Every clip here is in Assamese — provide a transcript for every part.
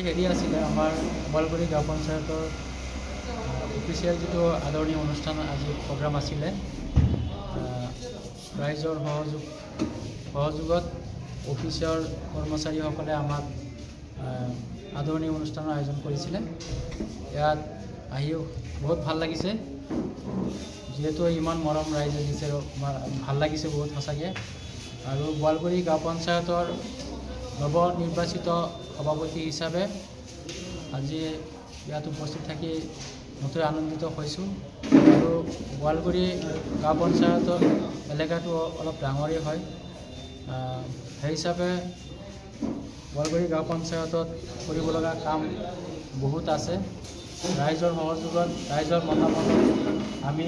হেৰি আছিলে আমাৰ বোৱালগুৰি গাঁও পঞ্চায়তৰ অফিচিয়েল যিটো আদৰণি অনুষ্ঠান আজি প্ৰগ্ৰাম আছিলে ৰাইজৰ সহযোগত অফিচৰ কৰ্মচাৰীসকলে আমাক আদৰণি অনুষ্ঠানৰ আয়োজন কৰিছিলে। ইয়াত আহিও বহুত ভাল লাগিছে, যিহেতু ইমান মৰম ৰাইজে দিছে, ভাল লাগিছে বহুত সঁচাকৈ। আৰু বোৱালগুৰি গাঁও পঞ্চায়তৰ নৱনিৰ্বাচিত সভাপতি হিচাপে আজি ইয়াত উপস্থিত থাকি নথৈ আনন্দিত হৈছোঁ। আৰু বোৱালগুৰি গাঁও পঞ্চায়তৰ এলেকাটো অলপ ডাঙৰেই হয়, সেই হিচাপে বোৱালগুৰি গাঁও পঞ্চায়তত কৰিব লগা কাম বহুত আছে। ৰাইজৰ সহযোগত, ৰাইজৰ মতামতত আমি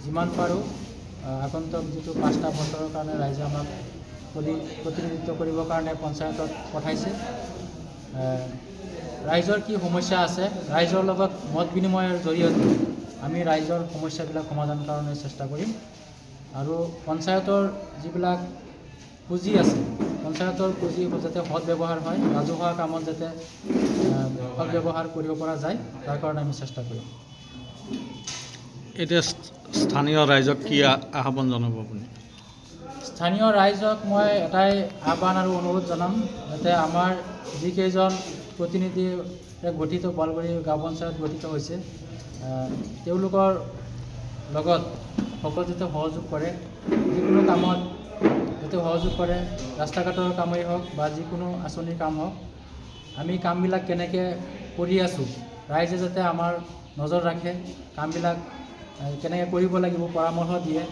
যিমান পাৰোঁ আগন্তুক যিটো 5টা বছৰৰ কাৰণে ৰাইজে আমাক প্ৰতিনিধিত্ব কৰিবৰ কাৰণে পঞ্চায়তত পঠাইছে। ৰাইজৰ কি সমস্যা আছে, ৰাইজৰ লগত মত বিনিময়ৰ জৰিয়তে আমি ৰাইজৰ সমস্যাবিলাক সমাধান কাৰণে চেষ্টা কৰিম। আৰু পঞ্চায়তৰ যিবিলাক পুঁজি আছে, পঞ্চায়তৰ পুঁজি যাতে সৎ ব্যৱহাৰ হয়, ৰাজহুৱা কামত যাতে সৎ ব্যৱহাৰ কৰিব পৰা যায়, তাৰ কাৰণে আমি চেষ্টা কৰিম। এতিয়া স্থানীয় ৰাইজক কি আহ্বান জনাব আপুনি? স্থানীয় ৰাইজক মই এটাই আহ্বান আৰু অনুৰোধ জনাম, যাতে আমাৰ যিকেইজন প্ৰতিনিধি গঠিত বোৱালগুৰি গাঁও পঞ্চায়ত গঠিত হৈছে, তেওঁলোকৰ লগত সকলো যাতে সহযোগ কৰে, যিকোনো কামত যাতে সহযোগ কৰে, ৰাস্তা ঘাটৰ কামেই হওক বা যিকোনো আঁচনিৰ কাম হওক, আমি কামবিলাক কেনেকৈ কৰি আছোঁ ৰাইজে যাতে আমাৰ নজৰ ৰাখে, কামবিলাক কেনেকৈ কৰিব লাগিব পৰামৰ্শ দিয়ে।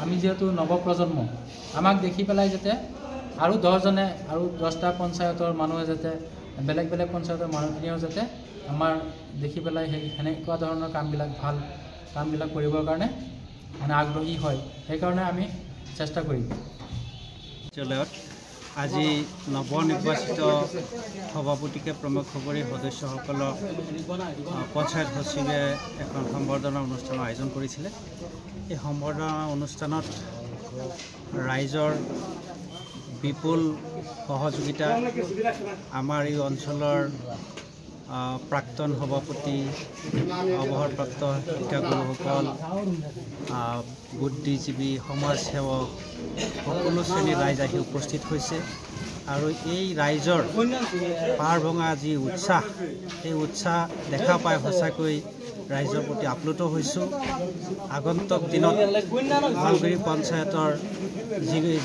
আমি যিহেতু নৱপ্ৰজন্ম, আমাক দেখি পেলাই যাতে আৰু 10জনে আৰু 10টা পঞ্চায়তৰ মানুহে যাতে বেলেগ বেলেগ পঞ্চায়তৰ মানুহখিনিও যাতে আমাৰ দেখি পেলাই সেনেকুৱা ধৰণৰ কামবিলাক ভাল কামবিলাক কৰিবৰ কাৰণে আগ্ৰহী হয়, সেইকাৰণে আমি চেষ্টা কৰিম। আজি নৱনিৰ্বাচিত সভাপতিকে প্ৰমুখ কৰি সদস্যসকলক পঞ্চায়ত সচিবে এখন সম্বৰ্ধনা অনুষ্ঠানৰ আয়োজন কৰিছিলে। এই সম্বৰ্ধনা অনুষ্ঠানত ৰাইজৰ বিপুল সহযোগিতা, আমাৰ এই অঞ্চলৰ প্ৰাক্তন সভাপতি, অৱসৰপ্ৰাপ্ত শিক্ষাগুৰুসকল, বুদ্ধিজীৱী, সমাজসেৱক, সকলো শ্ৰেণীৰ ৰাইজ আহি উপস্থিত হৈছে। আৰু এই ৰাইজৰ পাৰ ভঙা যি উৎসাহ, সেই উৎসাহ দেখা পাই সঁচাকৈ ৰাইজৰ প্ৰতি আপ্লুত হৈছোঁ। আগন্তুক দিনত বোৱালগুৰি পঞ্চায়তৰ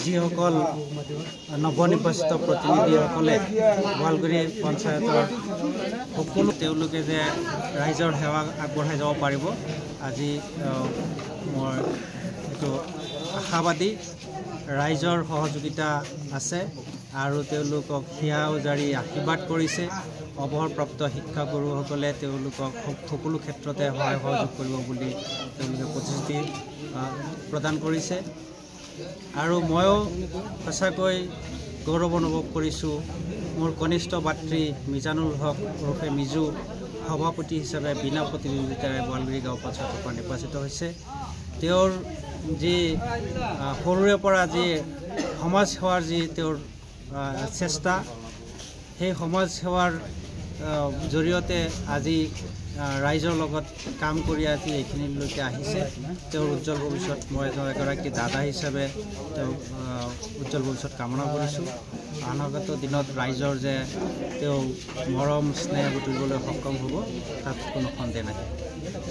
যিসকল নৱনিৰ্বাচিত প্ৰতিনিধিসকলে বোৱালগুৰি পঞ্চায়তৰ সকলো তেওঁলোকে যে ৰাইজৰ সেৱা আগবঢ়াই যাব পাৰিব, আজি মই এইটো আশাবাদী। ৰাইজৰ সহযোগিতা আছে আৰু তেওঁলোকক হিয়া উজাৰি আশীৰ্বাদ কৰিছে। অৱসৰপ্ৰাপ্ত শিক্ষাগুৰুসকলে তেওঁলোকক সকলো ক্ষেত্ৰতে সহায় সহযোগ কৰিব বুলি তেওঁলোকে প্ৰতিশ্ৰুতি প্ৰদান কৰিছে। আৰু ময়ো সঁচাকৈ গৌৰৱ অনুভৱ কৰিছোঁ, মোৰ কনিষ্ঠ ভাতৃ মিজানুল হক ওৰফে মিজু সভাপতি হিচাপে বিনা প্ৰতিদ্বন্দ্বিতাৰে বোৱালগুৰি গাঁও পঞ্চায়তৰ পৰা নিৰ্বাচিত হৈছে। তেওঁৰ যি সৰুৰে পৰা যি সমাজ সেৱাৰ যি তেওঁৰ চেষ্টা, সেই সমাজ সেৱাৰ জৰিয়তে আজি ৰাইজৰ লগত কাম কৰি আজি এইখিনিলৈকে আহিছে। তেওঁৰ উজ্জ্বল ভৱিষ্যত, মই এগৰাকী দাদা হিচাপে তেওঁক উজ্জ্বল ভৱিষ্যত কামনা কৰিছোঁ। অনাগত দিনত ৰাইজৰ যে তেওঁ মৰম স্নেহ বুটলিবলৈ সক্ষম হ'ব, তাত কোনো সন্দেহ নাই।